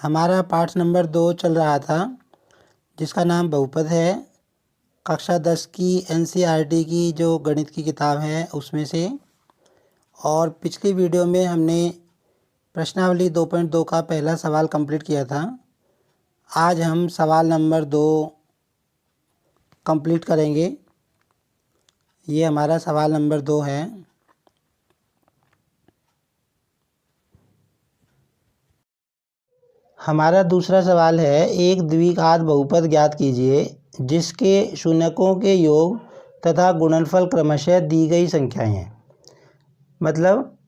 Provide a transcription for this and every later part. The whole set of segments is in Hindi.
हमारा पाठ नंबर 2 चल रहा था, जिसका नाम बहुपद है। कक्षा 10 की NCERT की जो गणित की किताब है उसमें से। और पिछली वीडियो में हमने प्रश्नावली 2.2 का पहला सवाल कंप्लीट किया था। आज हम सवाल नंबर 2 कंप्लीट करेंगे। ये हमारा सवाल नंबर 2 है। हमारा दूसरा सवाल है, एक द्विघात बहुपद ज्ञात कीजिए जिसके शून्यकों के योग तथा गुणनफल क्रमशः दी गई संख्याएं हैं। मतलब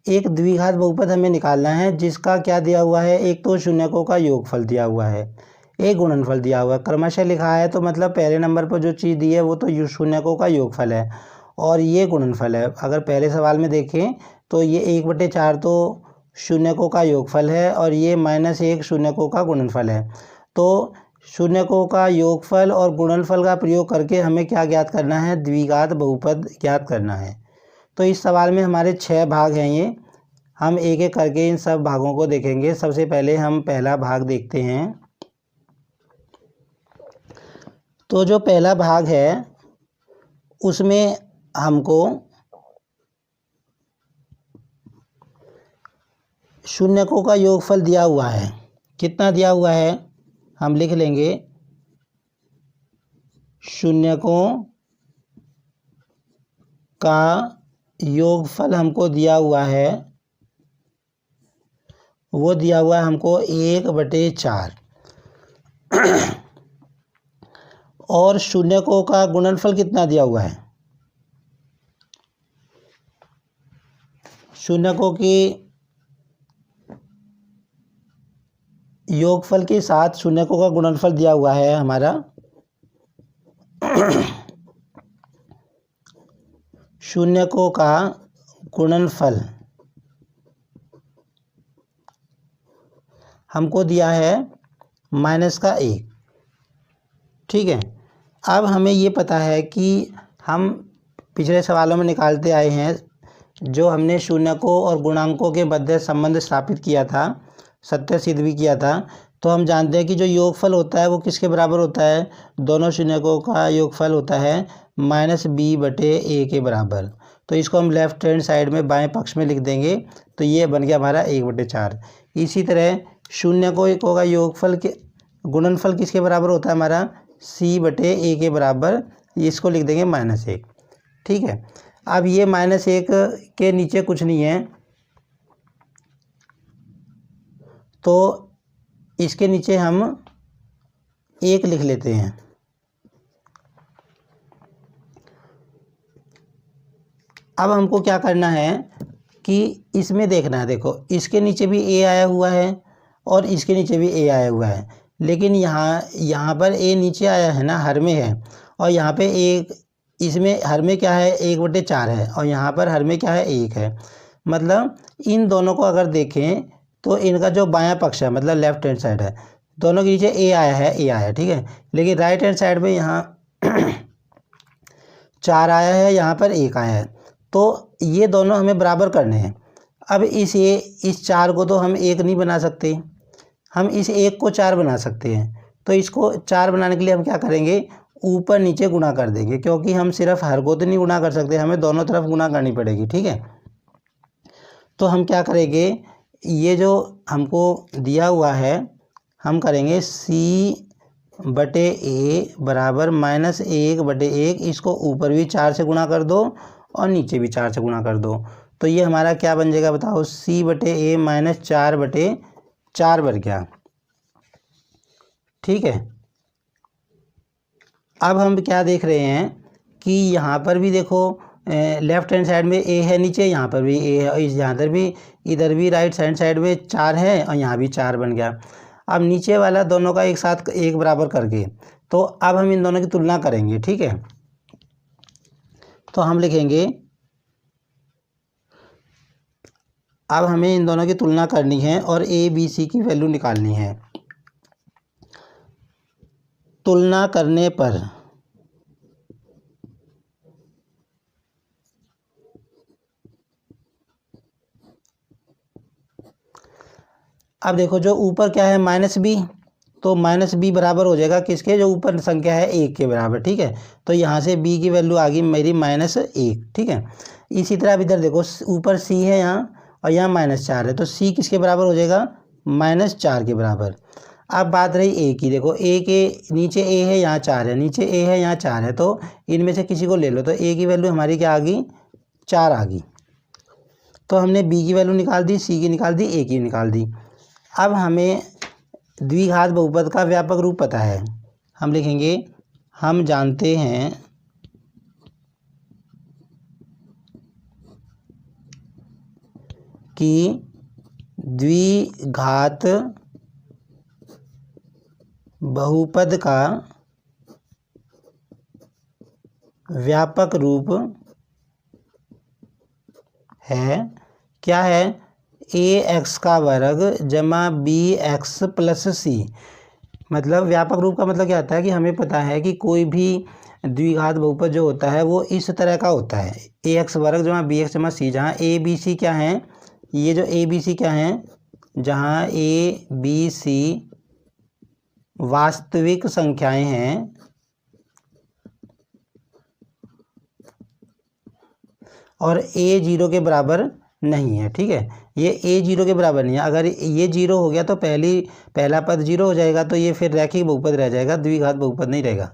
एक द्विघात बहुपद हमें निकालना है जिसका क्या दिया हुआ है, एक तो शून्यकों का योगफल दिया हुआ है, एक गुणनफल दिया हुआ है। क्रमशः लिखा है तो मतलब पहले नंबर पर जो चीज़ दी है वो तो शून्यकों का योगफल है और ये गुणनफल है। अगर पहले सवाल में देखें तो ये 1/4 तो शून्यकों का योगफल है और ये -1 शून्यकों का गुणनफल है। तो शून्यकों का योगफल और गुणनफल का प्रयोग करके हमें क्या ज्ञात करना है, द्विघात बहुपद ज्ञात करना है। तो इस सवाल में हमारे 6 भाग हैं। ये हम एक एक करके इन सब भागों को देखेंगे। सबसे पहले हम पहला भाग देखते हैं। तो जो पहला भाग है उसमें हमको शून्यकों का योगफल दिया हुआ है। कितना दिया हुआ है हम लिख लेंगे। शून्यकों का योगफल हमको दिया हुआ है, वो दिया हुआ है हमको 1/4। और शून्यकों का गुणनफल कितना दिया हुआ है, शून्यकों की योगफल के साथ शून्यकों का गुणनफल दिया हुआ है हमारा शून्यकों का गुणनफल हमको दिया है -1। ठीक है। अब हमें ये पता है कि हम पिछले सवालों में निकालते आए हैं, जो हमने शून्यकों और गुणांकों के मध्य संबंध स्थापित किया था, सत्य सिद्ध भी किया था। तो हम जानते हैं कि जो योगफल होता है वो किसके बराबर होता है, दोनों शून्यकों का योगफल होता है -b/a के बराबर। तो इसको हम लेफ्ट हैंड साइड में बाएं पक्ष में लिख देंगे। तो ये बन गया हमारा 1/4। इसी तरह शून्यकों का योगफल के गुणनफल किसके बराबर होता है हमारा, c/a के बराबर। इसको लिख देंगे -1। ठीक है। अब ये -1 के नीचे कुछ नहीं है तो इसके नीचे हम 1 लिख लेते हैं। अब हमको क्या करना है कि इसमें देखना है। देखो इसके नीचे भी a आया हुआ है और इसके नीचे भी a आया हुआ है, लेकिन यहाँ पर a नीचे आया है ना, हर में है। और यहाँ पे एक इसमें हर में क्या है, 1/4 है और यहाँ पर हर में क्या है, 1 है। मतलब इन दोनों को अगर देखें तो इनका जो बायां पक्ष है, मतलब लेफ्ट हैंड साइड है, दोनों के नीचे a आया है। ठीक है। लेकिन राइट हैंड साइड में यहाँ 4 आया है, यहाँ पर 1 आया है। तो ये दोनों हमें बराबर करने हैं। अब इस 4 को तो हम 1 नहीं बना सकते, हम इस 1 को 4 बना सकते हैं। तो इसको 4 बनाने के लिए हम क्या करेंगे, ऊपर नीचे गुणा कर देंगे, क्योंकि हम सिर्फ हर को तो नहीं गुणा कर सकते, हमें दोनों तरफ गुणा करनी पड़ेगी। ठीक है। तो हम क्या करेंगे, ये जो हमको दिया हुआ है हम करेंगे c/a बराबर -1/1। इसको ऊपर भी 4 से गुणा कर दो और नीचे भी 4 से गुणा कर दो। तो ये हमारा क्या बन जाएगा बताओ, c/a -4/4 बन गया। ठीक है। अब हम क्या देख रहे हैं कि यहाँ पर भी देखो लेफ्ट हैंड साइड में a है नीचे, यहाँ पर भी a है, इधर भी राइट हैंड साइड में 4 है और यहाँ भी 4 बन गया। अब नीचे वाला दोनों का एक साथ 1 बराबर करके, तो अब हम इन दोनों की तुलना करेंगे। ठीक है। तो हम लिखेंगे, अब हमें इन दोनों की तुलना करनी है और a b c की वैल्यू निकालनी है। तुलना करने पर अब देखो जो ऊपर क्या है माइनस बी, तो माइनस बी बराबर हो जाएगा किसके, जो ऊपर संख्या है 1 के बराबर, ठीक है। तो यहाँ से बी की वैल्यू आ गई मेरी -1, ठीक है। इसी तरह अब इधर देखो ऊपर सी है यहाँ और यहाँ -4 है, तो सी किसके बराबर हो जाएगा, -4 के बराबर। अब बात रही ए की, देखो ए के नीचे ए है यहाँ 4 है, नीचे ए है यहाँ 4 है, तो इनमें से किसी को ले लो, तो ए की वैल्यू हमारी क्या आ गई, 4 आ गई। तो हमने बी की वैल्यू निकाल दी, सी की निकाल दी, ए की निकाल दी। अब हमें द्विघात बहुपद का व्यापक रूप पता है, हम लिखेंगे हम जानते हैं कि द्विघात बहुपद का व्यापक रूप है, क्या है, ax का वर्ग जमा bx प्लस सी। मतलब व्यापक रूप का मतलब क्या होता है कि हमें पता है कि कोई भी द्विघात बहुपद जो होता है वो इस तरह का होता है, ax वर्ग जमा bx जमा सी, जहाँ a b c क्या है, ये जो a b c क्या है, जहाँ a b c वास्तविक संख्याएं हैं और a 0 के बराबर नहीं है, ठीक है। ये a 0 के बराबर नहीं है, अगर ये 0 हो गया तो पहला पद 0 हो जाएगा, तो ये फिर रैखिक बहुपद रह जाएगा, द्विघात बहुपद नहीं रहेगा।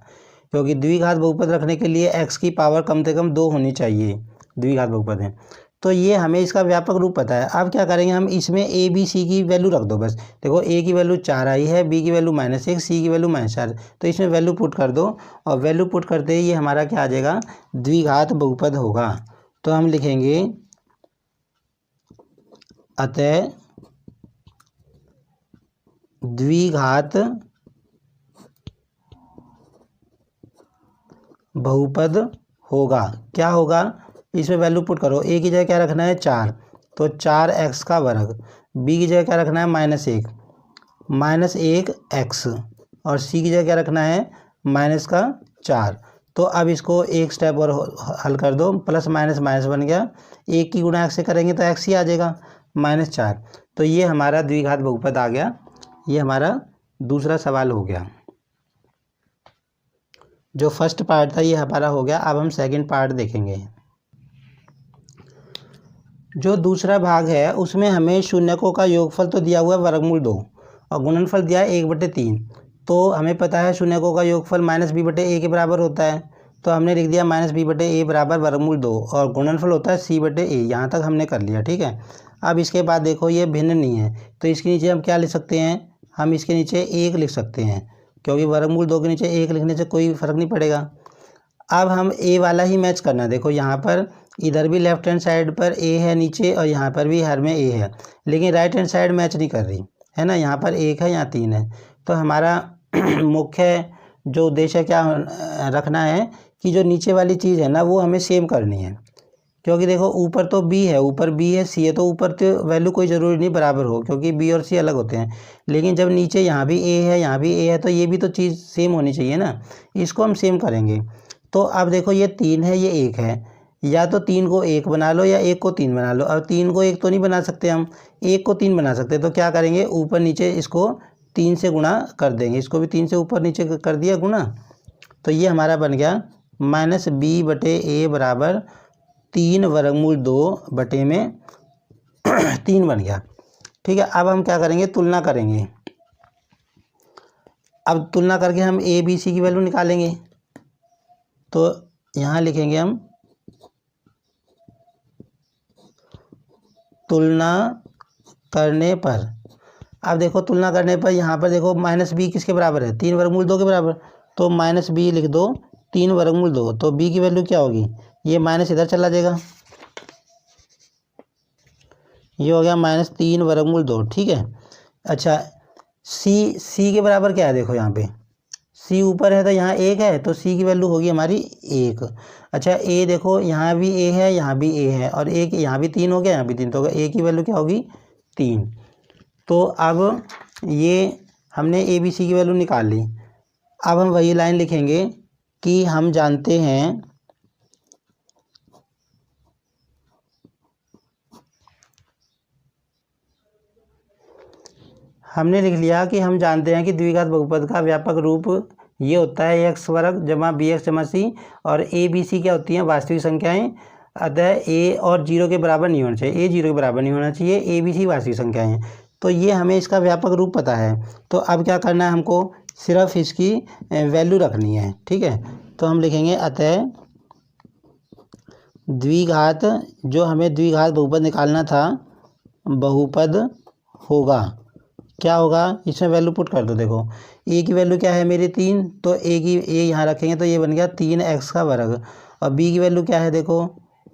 क्योंकि द्विघात बहुपद रखने के लिए x की पावर कम से कम 2 होनी चाहिए, द्विघात बहुपद है। तो ये हमें इसका व्यापक रूप पता है। अब क्या करेंगे, हम इसमें a b c की वैल्यू रख दो बस। देखो a की वैल्यू 4 आई है, b की वैल्यू -1, c की वैल्यू -4, तो इसमें वैल्यू पुट कर दो, और वैल्यू पुट करते ही ये हमारा क्या आ जाएगा, द्विघात बहुपद होगा। तो हम लिखेंगे अतः द्विघात बहुपद होगा, क्या होगा, इसमें वैल्यू पुट करो, a की जगह क्या रखना है 4, तो 4x का वर्ग, b की जगह क्या रखना है -1x, और c की जगह क्या रखना है -4। तो अब इसको एक स्टेप और हल कर दो, प्लस माइनस माइनस बन गया, 1 की गुणा x से करेंगे तो x ही आ जाएगा -4। तो ये हमारा द्विघात बहुपद आ गया, ये हमारा दूसरा सवाल हो गया। जो फर्स्ट पार्ट था ये हमारा हो गया। अब हम सेकंड पार्ट देखेंगे। जो दूसरा भाग है उसमें हमें शून्यकों का योगफल तो दिया हुआ है वर्गमूल 2 और गुणनफल दिया है 1/3। तो हमें पता है शून्यकों का योगफल -b/a के बराबर होता है, तो हमने लिख दिया -b/a बराबर वर्गमूल 2 और गुणनफल होता है c/a। यहाँ तक हमने कर लिया, ठीक है। अब इसके बाद देखो ये भिन्न नहीं है, तो इसके नीचे हम क्या लिख सकते हैं, हम इसके नीचे 1 लिख सकते हैं, क्योंकि वर्गमूल 2 के नीचे 1 लिखने से कोई फ़र्क नहीं पड़ेगा। अब हम ए वाला ही मैच करना है, देखो यहाँ पर इधर भी लेफ्ट हैंड साइड पर ए है नीचे और यहाँ पर भी हर में ए है, लेकिन राइट हैंड साइड मैच नहीं कर रही है ना, यहाँ पर 1 है यहाँ 3 है। तो हमारा मुख्य जो उद्देश्य क्या रखना है कि जो नीचे वाली चीज़ है ना वो हमें सेम करनी है, क्योंकि देखो ऊपर तो बी है, ऊपर बी है, सी है, तो ऊपर तो वैल्यू कोई ज़रूरी नहीं बराबर हो, क्योंकि बी और सी अलग होते हैं। लेकिन जब नीचे यहाँ भी ए है यहाँ भी ए है, तो ये भी तो चीज़ सेम होनी चाहिए ना, इसको हम सेम करेंगे। तो अब देखो ये 3 है ये 1 है, या तो 3 को 1 बना लो या 1 को 3 बना लो। अब 3 को 1 तो नहीं बना सकते, हम 1 को 3 बना सकते, तो क्या करेंगे, ऊपर नीचे इसको 3 से गुणा कर देंगे, इसको भी 3 से ऊपर नीचे कर दिया गुणा, तो ये हमारा बन गया -b/a बराबर 3 वर्गमूल 2 बटे में 3 बन गया, ठीक है। अब हम क्या करेंगे, तुलना करेंगे। अब तुलना करके हम a b c की वैल्यू निकालेंगे, तो यहाँ लिखेंगे हम तुलना करने पर। अब देखो तुलना करने पर यहाँ पर देखो -b किसके बराबर है, 3 वर्गमूल 2 के बराबर, तो -b लिख दो 3 वर्गमूल 2, तो b की वैल्यू क्या होगी, ये माइनस इधर चला जाएगा, ये हो गया -3 वर्गमूल 2, ठीक है। अच्छा c के बराबर क्या है, देखो यहाँ पे c ऊपर है तो यहाँ 1 है, तो c की वैल्यू होगी हमारी 1। अच्छा a देखो यहाँ भी a है यहाँ भी a है, और एक यहाँ भी 3 हो गया यहाँ भी 3, तो होगा a की वैल्यू क्या होगी 3। तो अब ये हमने a b c की वैल्यू निकाल ली। अब हम वही लाइन लिखेंगे कि हम जानते हैं हमने लिख लिया कि हम जानते हैं कि द्विघात बहुपद का व्यापक रूप ये होता है एक्स वर्ग जमा बी एक्स जमा सी, और ए बी सी क्या होती हैं वास्तविक संख्याएं, अतः ए और जीरो के बराबर नहीं होना चाहिए, ए जीरो के बराबर नहीं होना चाहिए, ए बी सी वास्तविक संख्याएं हैं। तो ये हमें इसका व्यापक रूप पता है। तो अब क्या करना है, हमको सिर्फ इसकी वैल्यू रखनी है, ठीक है। तो हम लिखेंगे अतः द्विघात, जो हमें द्विघात बहुपद निकालना था, बहुपद होगा, क्या होगा, इसमें वैल्यू पुट कर दो। देखो ए की वैल्यू क्या है मेरी 3, तो ए यहाँ रखेंगे तो ये बन गया 3x का वर्ग, और बी की वैल्यू क्या है देखो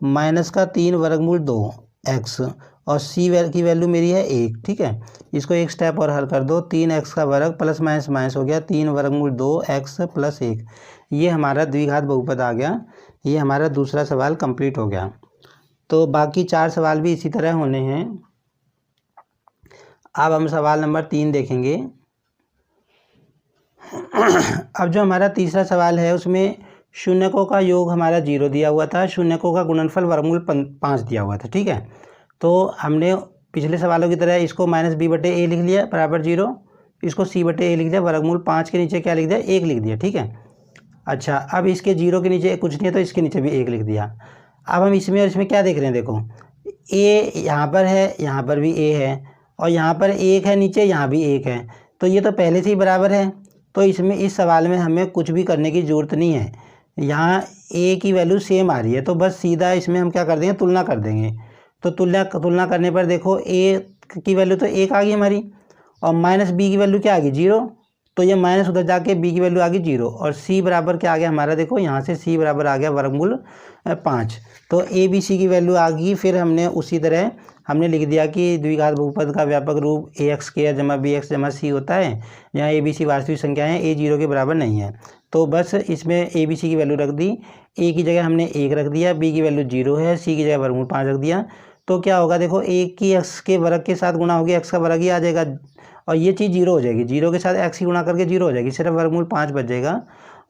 -3 वर्गमूल 2x, और सी की वैल्यू मेरी है 1, ठीक है। इसको एक स्टेप और हल कर दो, 3x का वर्ग प्लस माइनस माइनस हो गया 3 वर्गमूल 2x प्लस 1, ये हमारा द्विघात बहुपद आ गया। ये हमारा दूसरा सवाल कंप्लीट हो गया। तो बाकी 4 सवाल भी इसी तरह होने हैं। अब हम सवाल नंबर 3 देखेंगे। अब जो हमारा तीसरा सवाल है उसमें शून्यकों का योग हमारा 0 दिया हुआ था, शून्यकों का गुणनफल वर्गमूल 5 दिया हुआ था, ठीक है। तो हमने पिछले सवालों की तरह इसको -b/a लिख लिया बराबर 0, इसको c/a लिख दिया, वर्गमूल 5 के नीचे क्या लिख दिया 1 लिख दिया, ठीक है। अच्छा, अब इसके 0 के नीचे कुछ नहीं है तो इसके नीचे भी 1 लिख दिया। अब हम इसमें और इसमें क्या देख रहे हैं, देखो a यहाँ पर है, यहाँ पर भी a है, और यहाँ पर 1 है नीचे, यहाँ भी 1 है, तो ये तो पहले से ही बराबर है। तो इसमें इस सवाल में हमें कुछ भी करने की ज़रूरत नहीं है, यहाँ a की वैल्यू सेम आ रही है, तो बस सीधा इसमें हम क्या कर देंगे, तुलना कर देंगे। तो तुलना करने पर देखो a की वैल्यू तो 1 आ गई हमारी, और -b की वैल्यू क्या आ गई 0, तो ये माइनस उधर जाके b की वैल्यू आ गई 0, और c बराबर क्या आ गया हमारा, देखो यहाँ से c बराबर आ गया वर्गमूल 5। तो a b c की वैल्यू आ गई। फिर हमने उसी तरह हमने लिख दिया कि द्विघात बहुपद का व्यापक रूप ax² जमा bx जमा c होता है, यहाँ a b c वास्तविक संख्याएं हैं, a 0 के बराबर नहीं है। तो बस इसमें a b c की वैल्यू रख दी, a की जगह हमने 1 रख दिया, b की वैल्यू 0 है, c की जगह वर्गमूल 5 रख दिया। तो क्या होगा देखो, a की x के वर्ग के साथ गुणा होगी, x का वर्ग ही आ जाएगा, और ये चीज़ 0 हो जाएगी, 0 के साथ x की गुणा करके 0 हो जाएगी, सिर्फ वर्गमूल 5 बच जाएगा।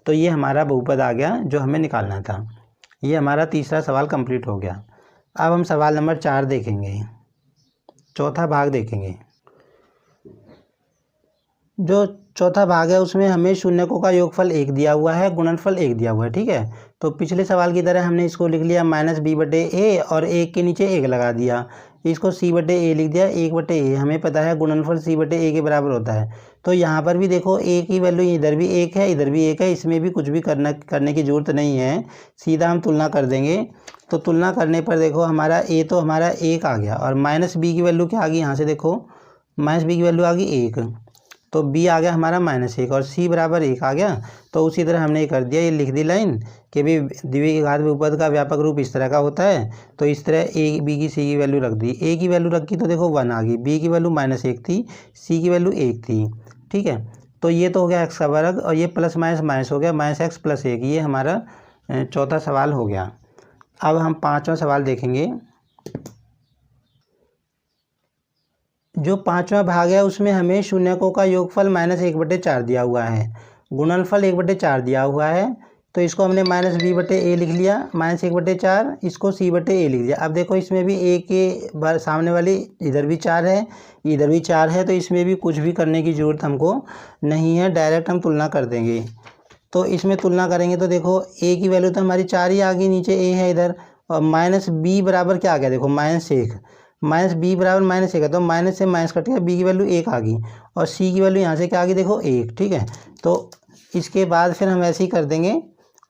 तो ये हमारा बहुपद आ गया जो हमें निकालना था। ये हमारा तीसरा सवाल कंप्लीट हो गया। अब हम सवाल नंबर 4 देखेंगे, चौथा भाग देखेंगे। जो चौथा भाग है उसमें हमें शून्यकों का योगफल 1 दिया हुआ है, गुणनफल 1 दिया हुआ है, ठीक है। तो पिछले सवाल की तरह हमने इसको लिख लिया -b/a, और 1 के नीचे 1 लगा दिया, इसको c/a लिख दिया, 1/a हमें पता है गुणनफल c/a के बराबर होता है। तो यहाँ पर भी देखो a की वैल्यू इधर भी 1 है, इधर भी 1 है, इसमें भी कुछ भी करने की ज़रूरत नहीं है, सीधा हम तुलना कर देंगे। तो तुलना करने पर देखो हमारा a तो हमारा 1 आ गया, और -b की वैल्यू क्या आ गई, यहाँ से देखो -b की वैल्यू आ गई 1, तो b आ गया हमारा -1, और c बराबर 1 आ गया। तो उसी तरह हमने ये कर दिया, ये लिख दी लाइन कि भी द्विघात बहुपद का व्यापक रूप इस तरह का होता है। तो इस तरह a b की c की वैल्यू रख दी, a की वैल्यू रखी तो देखो 1 आ गई, b की वैल्यू -1 थी, c की वैल्यू 1 थी, ठीक है। तो ये तो हो गया x का वर्ग, और ये प्लस माइनस माइनस हो गया -x + 1, ये हमारा चौथा सवाल हो गया। अब हम 5वां सवाल देखेंगे। जो 5वां भाग है उसमें हमें शून्यकों का योगफल -1/4 दिया हुआ है, गुणनफल 1/4 दिया हुआ है। तो इसको हमने -b/a लिख लिया, -1/4, इसको c/a लिख दिया। अब देखो इसमें भी a के सामने वाली इधर भी 4 है, इधर भी 4 है, तो इसमें भी कुछ भी करने की ज़रूरत हमको नहीं है, डायरेक्ट हम तुलना कर देंगे। तो इसमें तुलना करेंगे तो देखो a की वैल्यू तो हमारी 4 ही आ गई, नीचे a है इधर, और -b बराबर क्या आ गया देखो -1, -b बराबर -1 है, तो माइनस से माइनस कट गया, b की वैल्यू 1 आ गई, और c की वैल्यू यहाँ से क्या आ गई देखो 1, ठीक है। तो इसके बाद फिर हम ऐसे ही कर देंगे,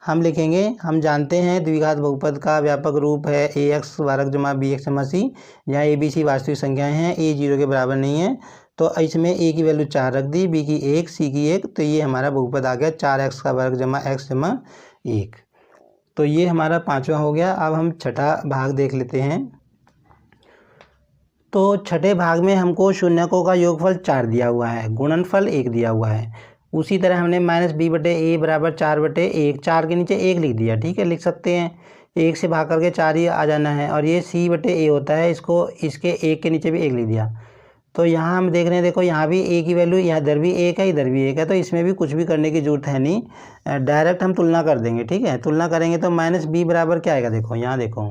हम लिखेंगे, हम जानते हैं द्विघात बहुपद का व्यापक रूप है ax वर्ग जमा bx जमा c, जहाँ a b c वास्तविक संख्याएं हैं, a 0 के बराबर नहीं है। तो इसमें a की वैल्यू 4 रख दी, b की 1, c की 1, तो ये हमारा बहुपद आ गया 4x का वर्ग जमा x जमा 1। तो ये हमारा 5वां हो गया। अब हम छठा भाग देख लेते हैं। तो छठे भाग में हमको शून्यकों का योगफल 4 दिया हुआ है, गुणनफल 1 दिया हुआ है। उसी तरह हमने -b/a बराबर 4/1, 4 के नीचे 1 लिख दिया, ठीक है, लिख सकते हैं, 1 से भाग करके 4 ही आ जाना है, और ये c/a होता है, इसको इसके 1 के नीचे भी 1 लिख दिया। तो यहाँ हम देख रहे हैं, देखो यहाँ भी a की वैल्यू, यहाँ इधर भी 1 है, इधर भी 1 है, तो इसमें भी कुछ भी करने की ज़रूरत है नहीं, डायरेक्ट हम तुलना कर देंगे, ठीक है। तुलना करेंगे तो -b बराबर क्या आएगा, देखो यहाँ देखो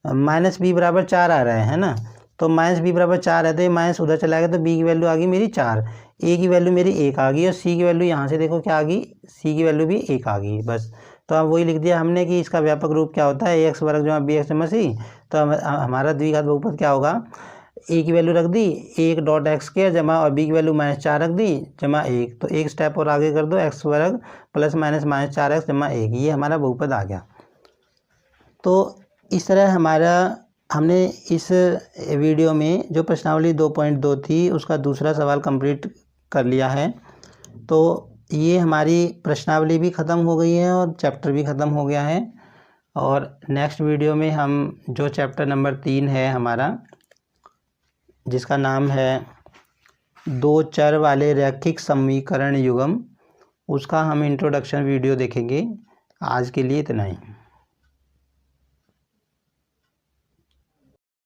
-b बराबर 4 आ रहा है ना, तो माइनस बी बराबर 4 है, तो ये माइनस उधर चला गया, तो बी की वैल्यू आ गई मेरी 4, ए की वैल्यू मेरी 1 आ गई, और सी की वैल्यू यहाँ से देखो क्या आ गई, सी की वैल्यू भी 1 आ गई। बस तो अब वही लिख दिया हमने कि इसका व्यापक रूप क्या होता है, ए एक्स वर्ग जमा बी एक्स जमा सी। तो हमारा द्विघात बहुपद क्या होगा, ए की वैल्यू रख दी 1 डॉट एक्स के जमा, और बी की वैल्यू -4 रख दी जमा 1, तो एक स्टेप और आगे कर दो, एक्स वर्ग प्लस माइनस -4x जमा 1, ये हमारा बहुपद आ गया। तो इस तरह हमने इस वीडियो में जो प्रश्नावली 2.2 थी उसका दूसरा सवाल कंप्लीट कर लिया है। तो ये हमारी प्रश्नावली भी ख़त्म हो गई है और चैप्टर भी ख़त्म हो गया है। और नेक्स्ट वीडियो में हम जो चैप्टर नंबर 3 है हमारा, जिसका नाम है 2 चर वाले रैखिक समीकरण युग्म, उसका हम इंट्रोडक्शन वीडियो देखेंगे। आज के लिए इतना ही।